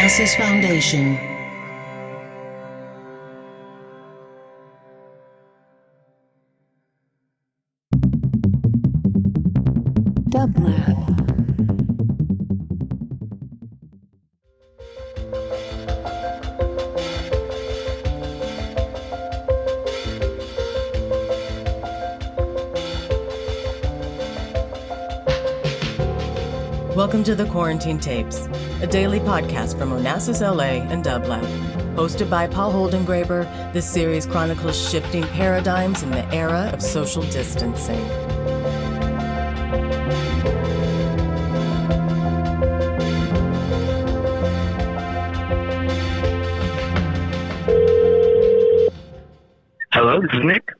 Onassis Foundation. Dublab. Welcome to the Quarantine Tapes, a daily podcast from Onassis LA and Dublab. Hosted by Paul Holdengräber, this series chronicles shifting paradigms in the era of social distancing. Hello, this is Nik.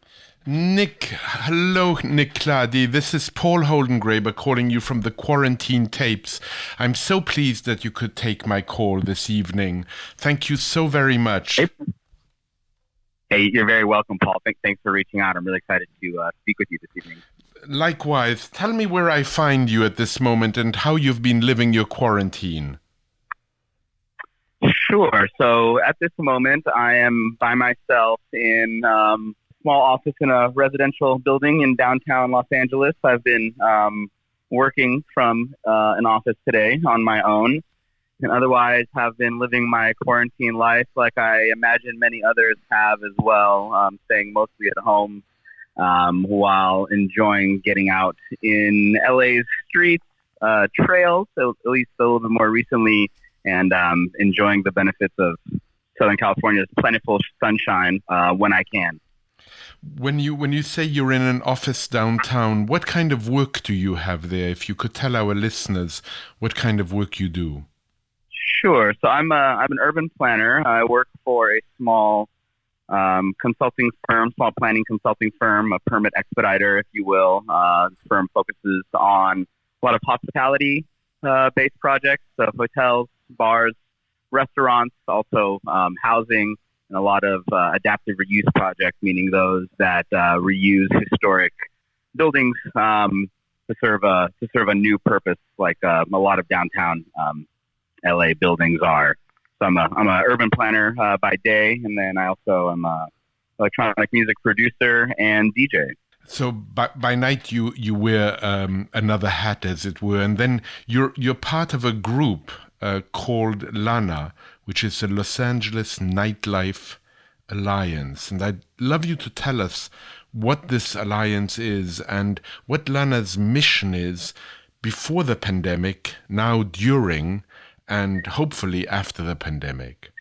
Hello, Nik Hlady. This is Paul Holdengräber calling you from the Quarantine Tapes. I'm so pleased that you could take my call this evening. Thank you so very much. Hey, you're very welcome, Paul. Thanks for reaching out. I'm really excited to speak with you this evening. Likewise. Tell me where I find you at this moment and how you've been living your quarantine. Sure. So at this moment, I am by myself in small office in a residential building in downtown Los Angeles. I've been working from an office today on my own, and otherwise have been living my quarantine life like I imagine many others have as well, staying mostly at home while enjoying getting out in LA's streets, trails, so at least a little bit more recently, and enjoying the benefits of Southern California's plentiful sunshine when I can. When you say you're in an office downtown, what kind of work do you have there? If you could tell our listeners what kind of work you do. Sure. So I'm an urban planner. I work for a small consulting firm, small planning consulting firm, a permit expediter, if you will. This firm focuses on a lot of hospitality based projects, so hotels, bars, restaurants, also housing, and a lot of adaptive reuse projects, meaning those that reuse historic buildings to serve a new purpose, like a lot of downtown LA buildings are. So I'm a urban planner by day, and then I also am a electronic music producer and DJ. So by night you wear another hat, as it were, and then you're part of a group called Lana, which is the Los Angeles Nightlife Alliance. And I'd love you to tell us what this alliance is and what Lana's mission is before the pandemic, now during, and hopefully after the pandemic.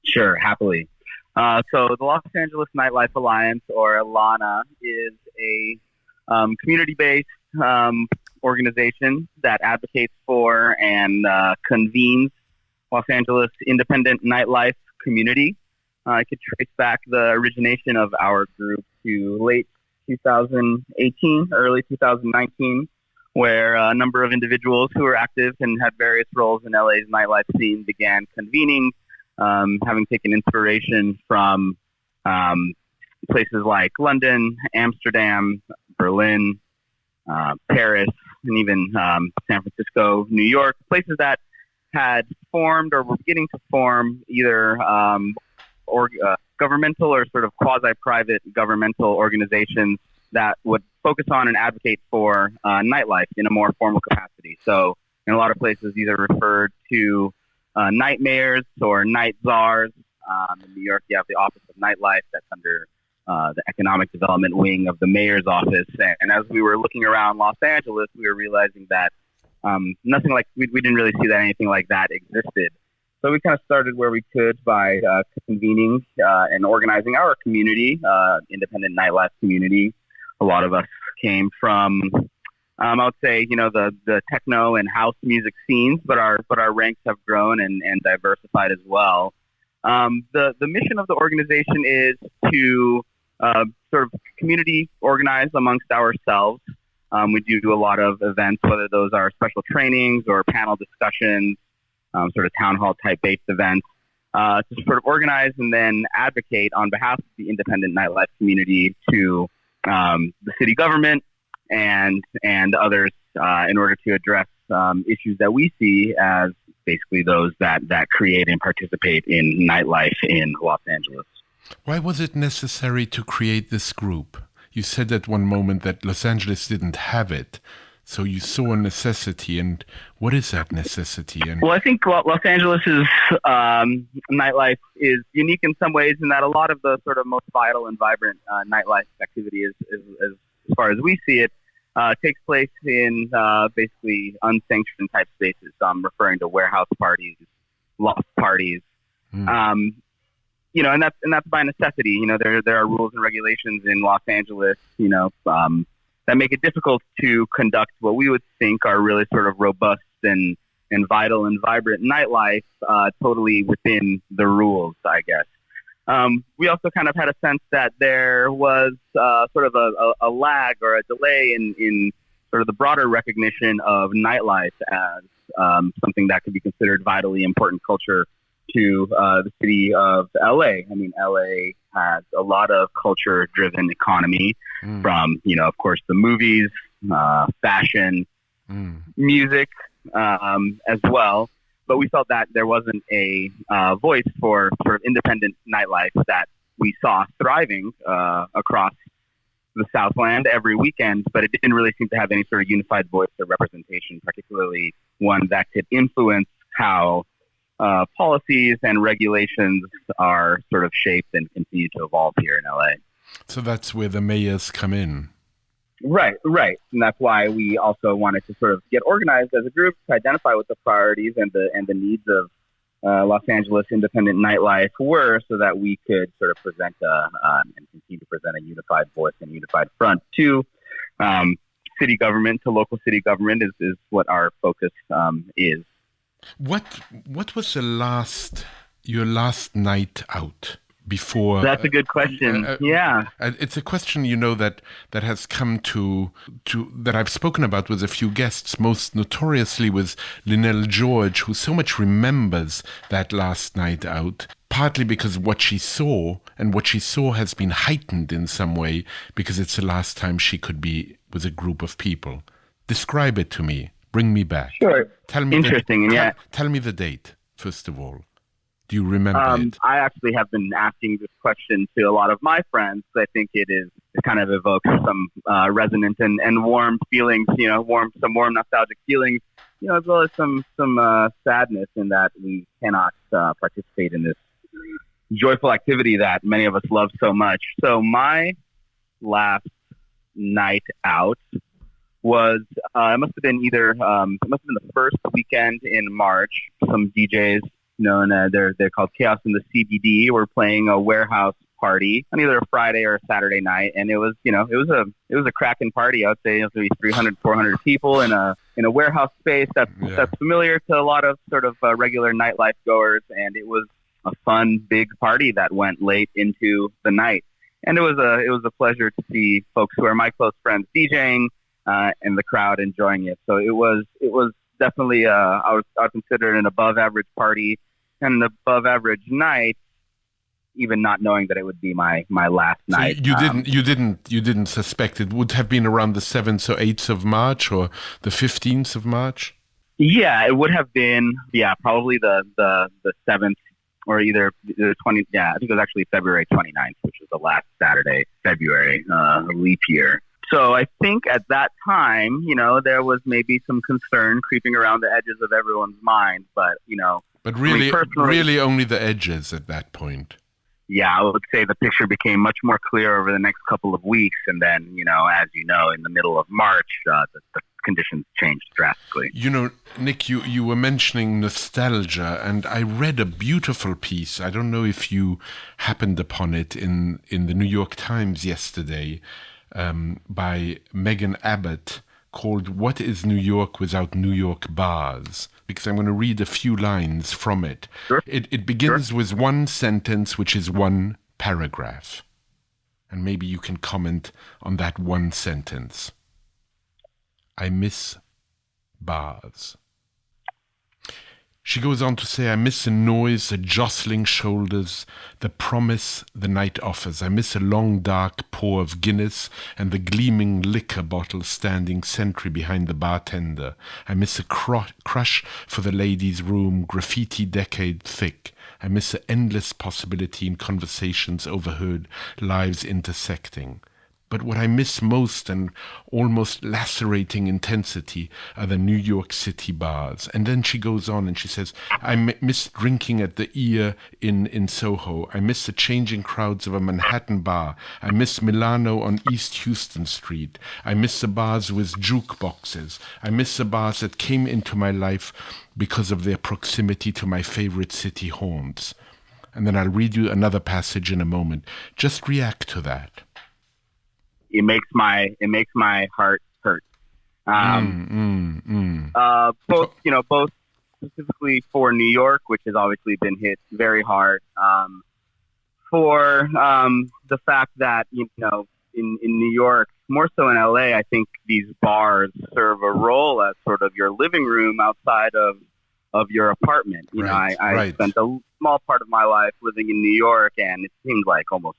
Sure, happily. So the Los Angeles Nightlife Alliance, or Lana, is a community-based organization that advocates for and convenes Los Angeles independent nightlife community. I could trace back the origination of our group to late 2018, early 2019, where a number of individuals who were active and had various roles in LA's nightlife scene began convening, having taken inspiration from places like London, Amsterdam, Berlin, Paris, and even San Francisco, New York, places that had formed or were beginning to form either governmental or sort of quasi-private governmental organizations that would focus on and advocate for nightlife in a more formal capacity. So in a lot of places, these are referred to night mayors or night czars. In New York, you have the Office of Nightlife that's under the economic development wing of the mayor's office. And as we were looking around Los Angeles, we were realizing that nothing like we didn't really see that anything like that existed. So we kind of started where we could by convening and organizing our community, independent nightlife community. A lot of us came from, I would say, the techno and house music scenes, but our ranks have grown and diversified as well. The mission of the organization is to sort of community organize amongst ourselves. We do a lot of events, whether those are special trainings or panel discussions, sort of town hall type based events, to sort of organize and then advocate on behalf of the independent nightlife community to the city government and others in order to address issues that we see as basically those that create and participate in nightlife in Los Angeles. Why was it necessary to create this group? You said at one moment that Los Angeles didn't have it, so you saw a necessity. And what is that necessity? And well, I think Los Angeles's nightlife is unique in some ways in that a lot of the sort of most vital and vibrant nightlife activity is as far as we see it, takes place in basically unsanctioned type spaces. So I'm referring to warehouse parties, loft parties. And that's by necessity. There are rules and regulations in Los Angeles, that make it difficult to conduct what we would think are really sort of robust and vital and vibrant nightlife totally within the rules, I guess. We also kind of had a sense that there was sort of a lag or a delay in sort of the broader recognition of nightlife as something that could be considered vitally important culture to the city of LA. I mean, LA has a lot of culture-driven economy from, of course, the movies, fashion, music as well. But we felt that there wasn't a voice for sort of independent nightlife that we saw thriving across the Southland every weekend, but it didn't really seem to have any sort of unified voice or representation, particularly one that could influence how policies and regulations are sort of shaped and continue to evolve here in LA. So that's where the mayors come in. Right. And that's why we also wanted to sort of get organized as a group to identify what the priorities and the needs of Los Angeles independent nightlife were, so that we could sort of present and continue to present a unified voice and unified front to city government, to local city government is what our focus is. What was your last night out before? That's a good question. Yeah, it's a question that has come to that I've spoken about with a few guests, most notoriously with Linnell George, who so much remembers that last night out. Partly because what she saw has been heightened in some way because it's the last time she could be with a group of people. Describe it to me. Bring me back. Sure. Tell me tell me the date, first of all. Do you remember it? I actually have been asking this question to a lot of my friends. I think it kind of evokes some resonant and warm feelings, some warm nostalgic feelings, as well as some sadness in that we cannot participate in this joyful activity that many of us love so much. So my last night out was it must have been the first weekend in March. Some DJs, and they're called Chaos in the CBD, were playing a warehouse party on either a Friday or a Saturday night, and it was a cracking party. I would say it was maybe 300, 400 people in a warehouse space that's familiar to a lot of sort of regular nightlife goers, and it was a fun big party that went late into the night, and it was a pleasure to see folks who are my close friends DJing. And the crowd enjoying it. So it was definitely I would consider it an above average party and an above average night, even not knowing that it would be my last night. You didn't suspect it would have been around the 7th or 8th of March or the 15th of March? Yeah, it would have been probably the 7th or either the 20th. Yeah, I think it was actually February 29th, which was the last Saturday, February, leap year. So I think at that time, there was maybe some concern creeping around the edges of everyone's mind, but really only the edges at that point. Yeah, I would say the picture became much more clear over the next couple of weeks, and then, as you know, in the middle of March, the conditions changed drastically. Nick, you were mentioning nostalgia, and I read a beautiful piece. I don't know if you happened upon it in the New York Times yesterday. By Megan Abbott, called "What is New York Without New York Bars?" Because I'm going to read a few lines from it. Sure. It begins with one sentence, which is one paragraph. And maybe you can comment on that one sentence. I miss bars. She goes on to say, I miss the noise, the jostling shoulders, the promise the night offers. I miss a long dark pour of Guinness and the gleaming liquor bottle standing sentry behind the bartender. I miss a crush for the ladies' room, graffiti decade thick. I miss the endless possibility in conversations overheard, lives intersecting. But what I miss most and almost lacerating intensity are the New York City bars. And then she goes on and she says, I miss drinking at the Ear in Soho. I miss the changing crowds of a Manhattan bar. I miss Milano on East Houston Street. I miss the bars with jukeboxes. I miss the bars that came into my life because of their proximity to my favorite city haunts. And then I'll read you another passage in a moment. Just react to that. It makes my heart hurt. Both specifically for New York, which has obviously been hit very hard. For the fact that in New York, more so in LA, I think these bars serve a role as sort of your living room outside of your apartment. I spent a small part of my life living in New York, and it seemed like almost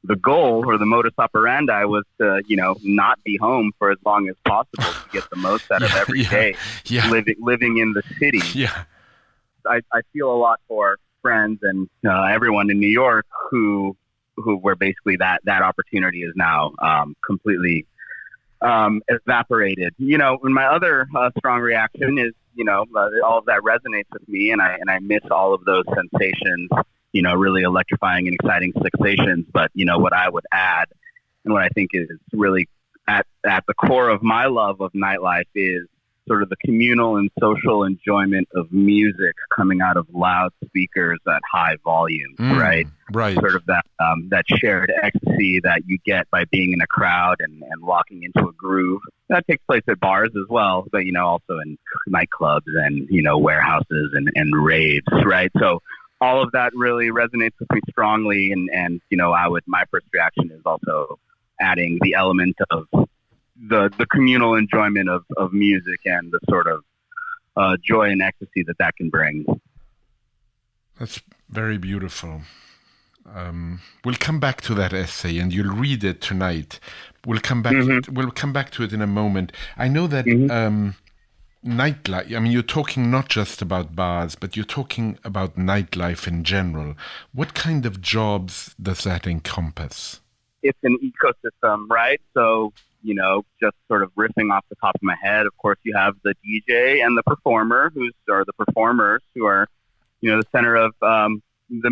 the goal or the modus operandi was to, not be home for as long as possible to get the most out of every day living in the city. Yeah. I feel a lot for friends and everyone in New York who where basically that opportunity is now completely evaporated. And my other strong reaction is, all of that resonates with me, and I miss all of those sensations. Really electrifying and exciting sensations. But, what I would add and what I think is really at the core of my love of nightlife is sort of the communal and social enjoyment of music coming out of loudspeakers at high volumes, right? Right. Sort of that shared ecstasy that you get by being in a crowd and walking into a groove. That takes place at bars as well, but, also in nightclubs and, warehouses and raves, right? So all of that really resonates with me strongly, and my first reaction is also adding the element of the communal enjoyment of music and the sort of joy and ecstasy that can bring. That's very beautiful. We'll come back to that essay, and you'll read it tonight. We'll come back. We'll come back to it in a moment. I know that. Nightlife, you're talking not just about bars, but you're talking about nightlife in general. What kind of jobs does that encompass? It's an ecosystem, right? So, just sort of riffing off the top of my head, of course, you have the DJ and the performer, the performers who are, the center of the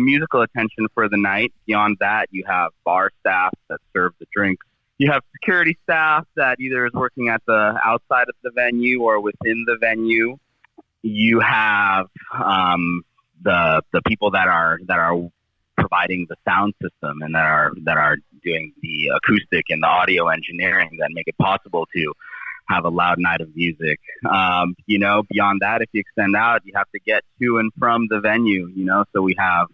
musical attention for the night. Beyond that, you have bar staff that serve the drinks. You have security staff that either is working at the outside of the venue or within the venue. You have the people that are providing the sound system and that are doing the acoustic and the audio engineering that make it possible to have a loud night of music. Beyond that, if you extend out, you have to get to and from the venue. So we have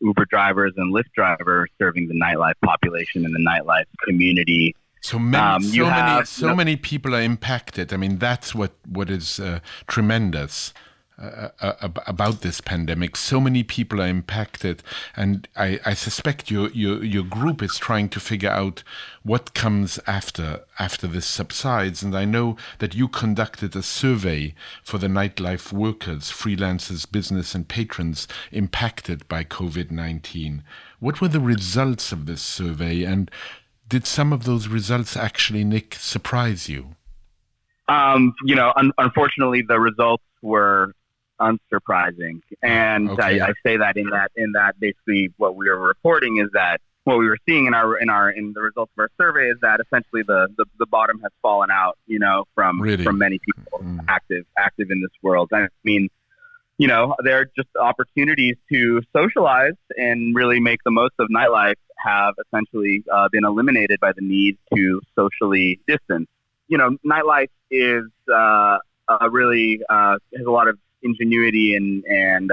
Uber drivers and Lyft drivers serving the nightlife population and the nightlife community. So many people are impacted. That's what is tremendous about this pandemic. So many people are impacted, and I suspect your group is trying to figure out what comes after this subsides. And I know that you conducted a survey for the nightlife workers, freelancers, business, and patrons impacted by COVID-19. What were the results of this survey, and did some of those results actually, Nik, surprise you? Unfortunately, the results were unsurprising, and okay. I say that in that basically what we were reporting is that what we were seeing in the results of our survey is that essentially the bottom has fallen out, from many people active in this world. I mean, there are just opportunities to socialize and really make the most of nightlife have essentially been eliminated by the need to socially distance. Nightlife is really has a lot of ingenuity and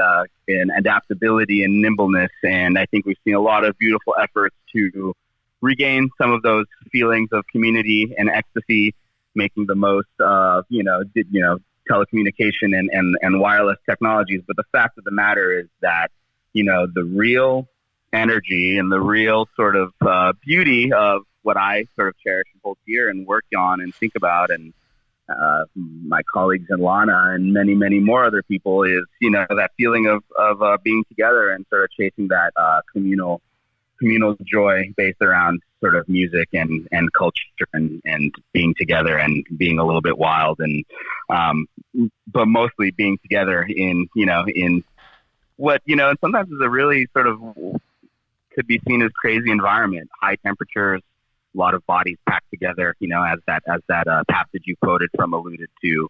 adaptability and nimbleness, and I think we've seen a lot of beautiful efforts to regain some of those feelings of community and ecstasy, making the most of telecommunication and wireless technologies. But the fact of the matter is that, the real energy and the real sort of beauty of what I sort of cherish and hold dear and work on and think about, and my colleagues in Lana and many, many more other people, is, that feeling of being together and sort of chasing that communal joy based around sort of music and culture and being together and being a little bit wild, and but mostly being together in what, and sometimes is a really sort of could be seen as crazy environment, high temperatures, a lot of bodies packed together, as that passage you quoted from alluded to,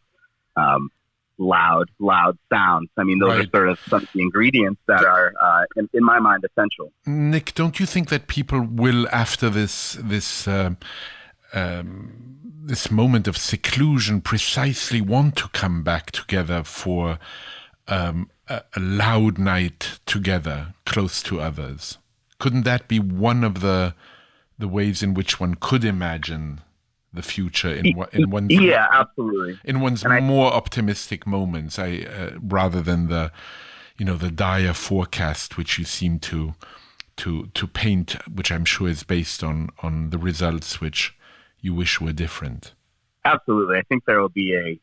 loud sounds. I mean, those are sort of some of the ingredients that are, in my mind, essential. Nik, don't you think that people will, after this moment of seclusion, precisely want to come back together for a loud night together, close to others? Couldn't that be one of the ways in which one could imagine the future in one's absolutely, in one's more optimistic moments, rather than the dire forecast which you seem to paint, which I'm sure is based on the results which you wish were different? Absolutely, I think there will be a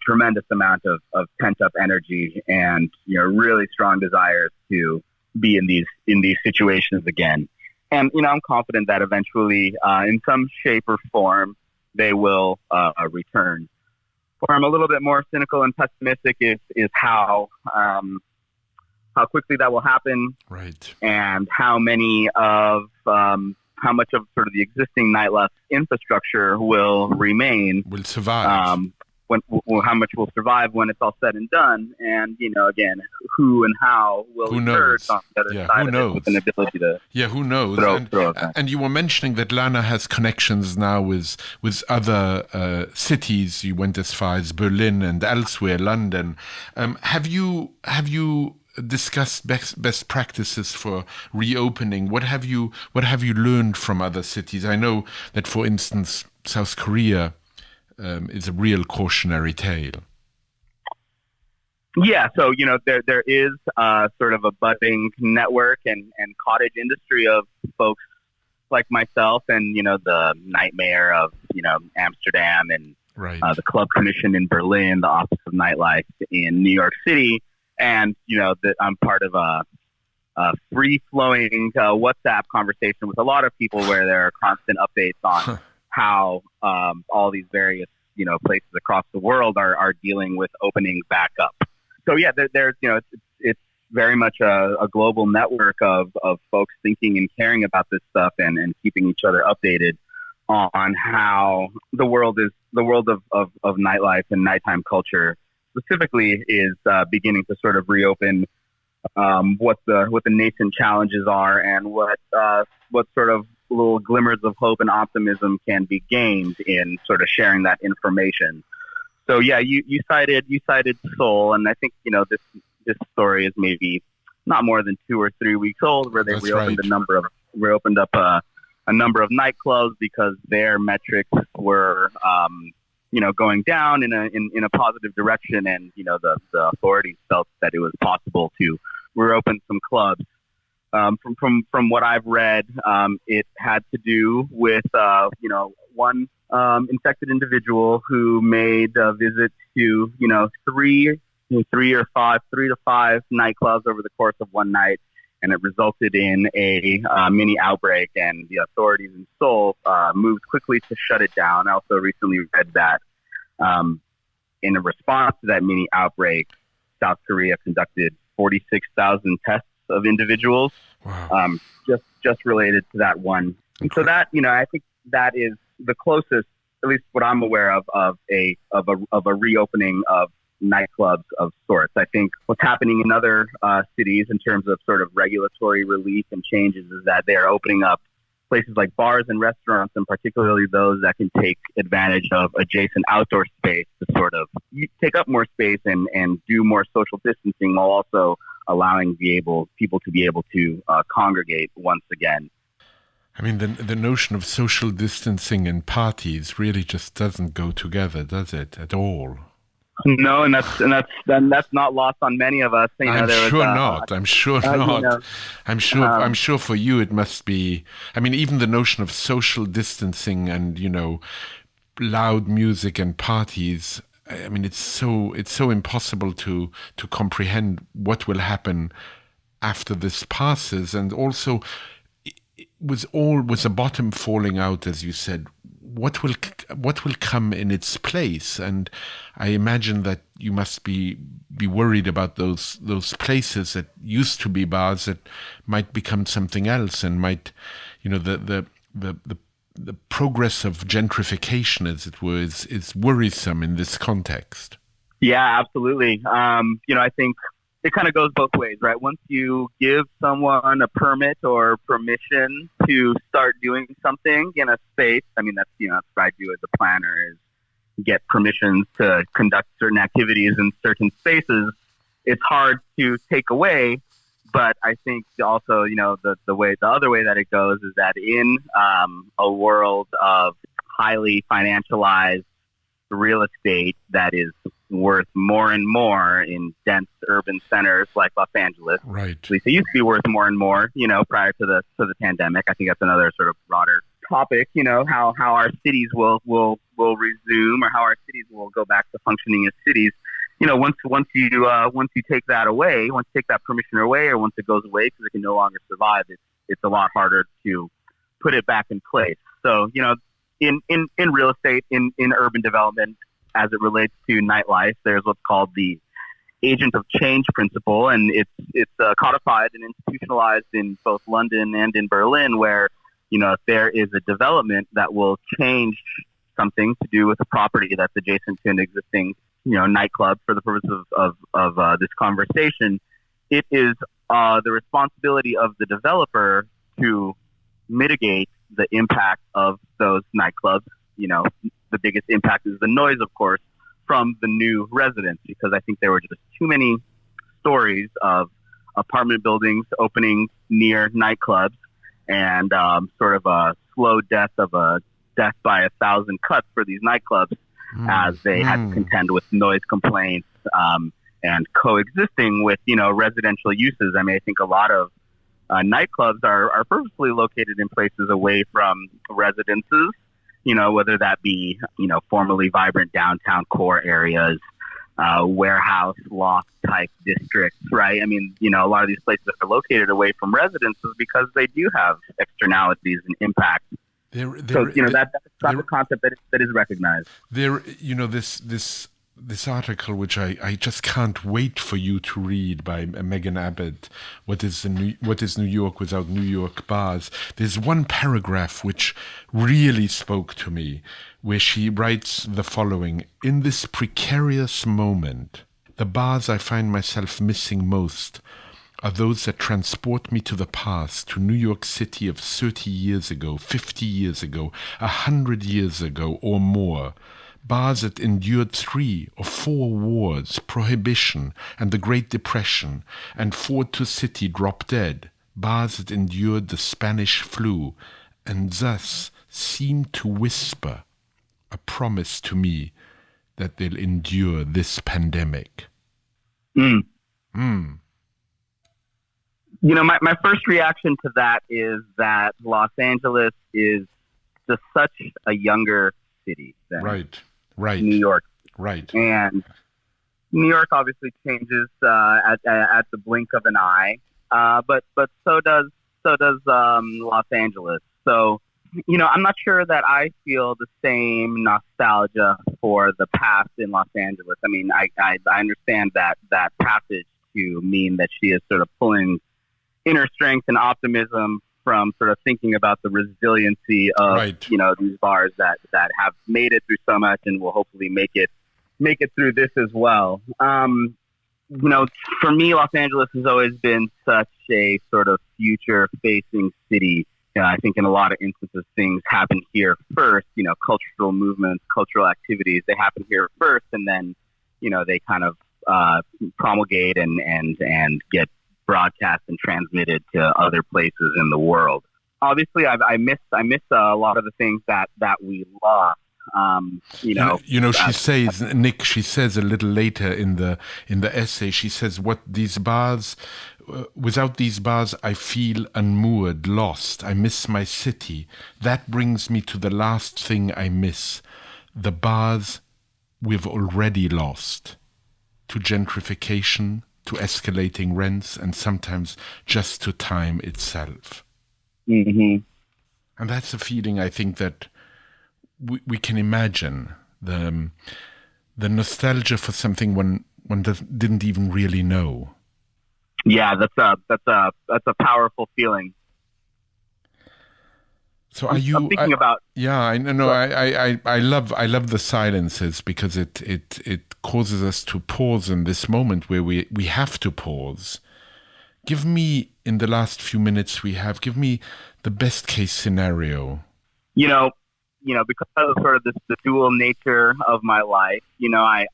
tremendous amount of pent up energy and really strong desires to be in these situations again. And, I'm confident that eventually, in some shape or form, they will return. Where I'm a little bit more cynical and pessimistic is how quickly that will happen, right? And how much of sort of the existing nightlife infrastructure will survive. How much will survive when it's all said and done, and again, who and how will emerge on the other side of it with an ability to who knows? And you were mentioning that Lana has connections now with other cities. You went as far as Berlin and elsewhere, London. Have you discussed best practices for reopening? What have you learned from other cities? I know that, for instance, South Korea is a real cautionary tale. Yeah, so there is sort of a budding network and cottage industry of folks like myself, and the nightmare of Amsterdam, and the Club Commission in Berlin, the Office of Nightlife in New York City, and that I'm part of a free-flowing WhatsApp conversation with a lot of people where there are constant updates on how all these various places across the world are dealing with opening back up. So yeah, there's it's very much a global network of folks thinking and caring about this stuff and keeping each other updated on how the world of nightlife and nighttime culture specifically is beginning to sort of reopen, what the nascent challenges are, and what sort of little glimmers of hope and optimism can be gained in sort of sharing that information. So yeah, you cited Seoul, and I think this story is maybe not more than 2 or 3 weeks old, where they reopened up a number of nightclubs because their metrics were going down in a positive direction, and the authorities felt that it was possible to reopen some clubs. From what I've read, it had to do with one infected individual who made a visit to 3 to 5 nightclubs over the course of one night, and it resulted in a mini outbreak. And the authorities in Seoul moved quickly to shut it down. I also recently read that in a response to that mini outbreak, South Korea conducted 46,000 tests of individuals. Wow. Just related to that one. And so that, I think that is the closest, at least what I'm aware of a reopening of nightclubs of sorts. I think what's happening in other cities in terms of sort of regulatory relief and changes is that they're opening up places like bars and restaurants, and particularly those that can take advantage of adjacent outdoor space to sort of take up more space and do more social distancing, while also allowing people to be able to congregate once again. I mean, the notion of social distancing and parties really just doesn't go together, does it, at all? No, and that's not lost on many of us. I'm sure not. I'm sure not. I'm sure for you it must be. I mean, even the notion of social distancing and loud music and parties. I mean, it's so impossible to comprehend what will happen after this passes, and also with the bottom falling out, as you said. What will come in its place? And I imagine that you must be worried about those places that used to be bars that might become something else, and might, the progress of gentrification, as it were, is worrisome in this context. Yeah, absolutely. I think it kind of goes both ways, right? Once you give someone a permit or permission to start doing something in a space, I mean, that's what I do as a planner, is get permissions to conduct certain activities in certain spaces. It's hard to take away, but I think also, the other way that it goes is that in a world of highly financialized real estate that is worth more and more in dense urban centers like Los Angeles. Right. At least it used to be worth more and more, prior to the pandemic. I think that's another sort of broader topic, how our cities will resume, or how our cities will go back to functioning as cities. Once you take that away, once you take that permission away, or once it goes away because it can no longer survive, it's a lot harder to put it back in place. So, in real estate, in urban development, as it relates to nightlife, there's what's called the agent of change principle, and it's codified and institutionalized in both London and in Berlin, where if there is a development that will change something to do with a property that's adjacent to an existing nightclub, for the purpose of this conversation, it is the responsibility of the developer to mitigate the impact of those nightclubs. The biggest impact is the noise, of course, from the new residents, because I think there were just too many stories of apartment buildings opening near nightclubs, and sort of a slow death by 1,000 cuts for these nightclubs, as they had to contend with noise complaints and coexisting with residential uses. I mean, I think a lot of nightclubs are purposely located in places away from residences, whether that be, formerly vibrant downtown core areas, warehouse, loft type districts, right? I mean, a lot of these places are located away from residences because they do have externalities and impacts. That's a concept that is recognized. This article, which I just can't wait for you to read, by Megan Abbott, what is New York without New York bars? There's one paragraph which really spoke to me, where she writes the following: "In this precarious moment, the bars I find myself missing most are those that transport me to the past, to New York City of 30 years ago, 50 years ago, 100 years ago or more. Bars that endured 3 or 4 wars, Prohibition and the Great Depression, and fought to city drop dead. Bars that endured the Spanish flu, and thus seemed to whisper a promise to me that they'll endure this pandemic." My first reaction to that is that Los Angeles is just such a younger city than New York. Right. And New York obviously changes at the blink of an eye, but so does Los Angeles. So, I'm not sure that I feel the same nostalgia for the past in Los Angeles. I mean, I understand that passage to mean that she is sort of pulling inner strength and optimism from sort of thinking about the resiliency of these bars that have made it through so much and will hopefully make it through this as well. For me, Los Angeles has always been such a sort of future facing city. I think in a lot of instances things happen here first. Cultural movements, cultural activities, they happen here first, and then they kind of promulgate and get broadcast and transmitted to other places in the world. Obviously, I miss a lot of the things that we lost She says, Nick. She says a little later in the essay. She says, "What these bars? Without these bars, I feel unmoored, lost. I miss my city. That brings me to the last thing I miss: the bars we've already lost, to gentrification, to escalating rents, and sometimes just to time itself." Mm-hmm. And that's a feeling I think that we can imagine, the nostalgia for something one didn't even really know. Yeah, that's a powerful feeling. So I'm thinking about. Yeah, I know. I love the silences, because it causes us to pause in this moment where we have to pause. Give me, in the last few minutes give me the best case scenario. Because of sort of the dual nature of my life,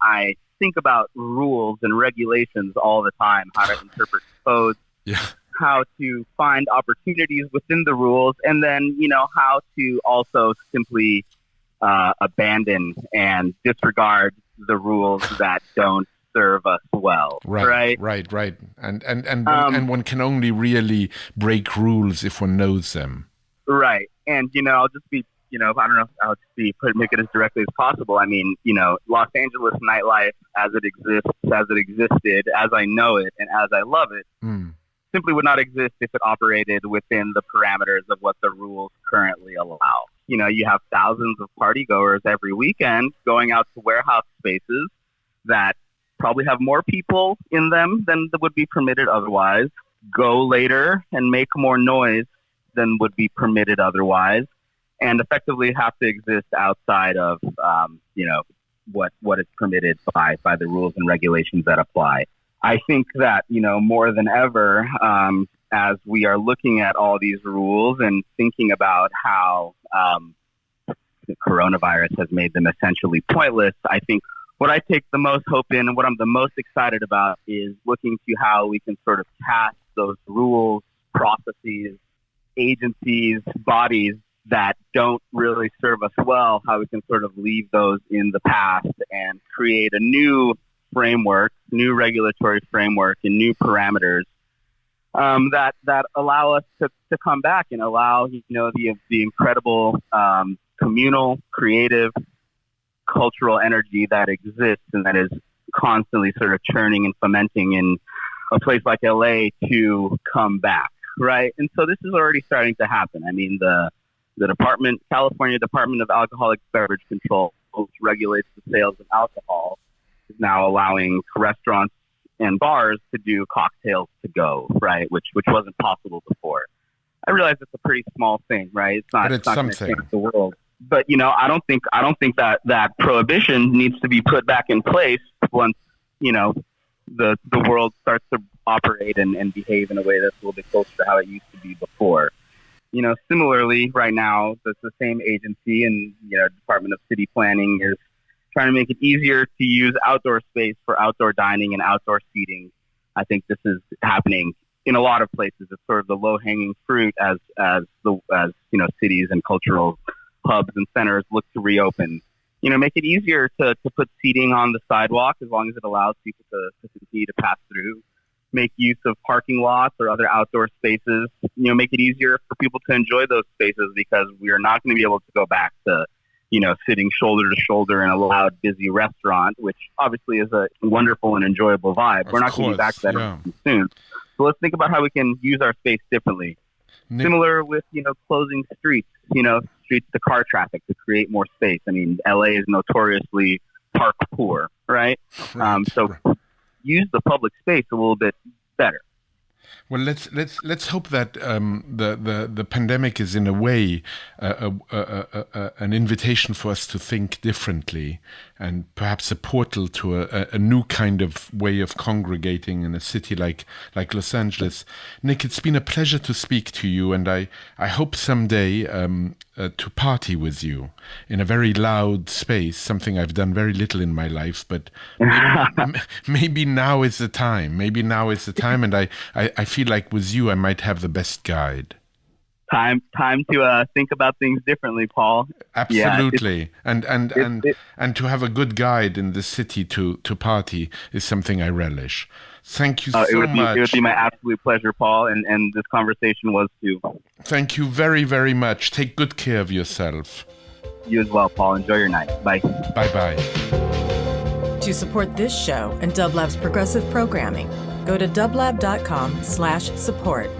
I think about rules and regulations all the time, how to interpret codes, how to find opportunities within the rules, and then, how to also simply abandon and disregard the rules that don't serve us well. Right. And one can only really break rules if one knows them. Right. And, I'll just be, I don't know, I'll just make it as directly as possible. I mean, Los Angeles nightlife as it existed, as I know it, and as I love it, simply would not exist if it operated within the parameters of what the rules currently allow. You have thousands of party goers every weekend going out to warehouse spaces that probably have more people in them than would be permitted otherwise, go later and make more noise than would be permitted otherwise, and effectively have to exist outside of, what is permitted by the rules and regulations that apply. I think that, more than ever, as we are looking at all these rules and thinking about how the coronavirus has made them essentially pointless, I think what I take the most hope in and what I'm the most excited about is looking to how we can sort of cast those rules, processes, agencies, bodies that don't really serve us well, how we can sort of leave those in the past and create a new framework, new regulatory framework, and new parameters that allow us to come back and allow the incredible communal, creative, cultural energy that exists and that is constantly sort of churning and fermenting in a place like LA to come back, right? And so this is already starting to happen. I mean, the California Department of Alcoholic Beverage Control, which regulates the sales of alcohol, is now allowing restaurants and bars to do cocktails to go, right? Which wasn't possible before. I realize it's a pretty small thing, right? It's not going to change the world. But I don't think that prohibition needs to be put back in place once the world starts to operate and behave in a way that's a little bit closer to how it used to be before. Similarly, right now, the same agency and Department of City Planning is trying to make it easier to use outdoor space for outdoor dining and outdoor seating. I think this is happening in a lot of places. It's sort of the low-hanging fruit as cities and cultural hubs and centers look to reopen. Make it easier to put seating on the sidewalk as long as it allows people to continue to pass through. Make use of parking lots or other outdoor spaces. Make it easier for people to enjoy those spaces, because we are not going to be able to go back to, sitting shoulder to shoulder in a loud, busy restaurant, which obviously is a wonderful and enjoyable vibe. We're not going to be back to that soon. So let's think about how we can use our space differently. Similar with, closing streets, streets to car traffic to create more space. I mean, LA is notoriously park poor, right? So use the public space a little bit better. Well, let's hope that the pandemic is in a way an invitation for us to think differently, and perhaps a portal to a new kind of way of congregating in a city like Los Angeles. Nik, it's been a pleasure to speak to you, and I hope someday to party with you in a very loud space, something I've done very little in my life, but maybe now is the time. And I feel like with you I might have the best guide. Time to think about things differently, Paul. Absolutely. And to have a good guide in the city to party is something I relish. Thank you so much. It would be my absolute pleasure, Paul, and this conversation was too. Thank you very, very much. Take good care of yourself. You as well, Paul. Enjoy your night. Bye. Bye-bye. To support this show and Dublab's progressive programming, go to dublab.com/support.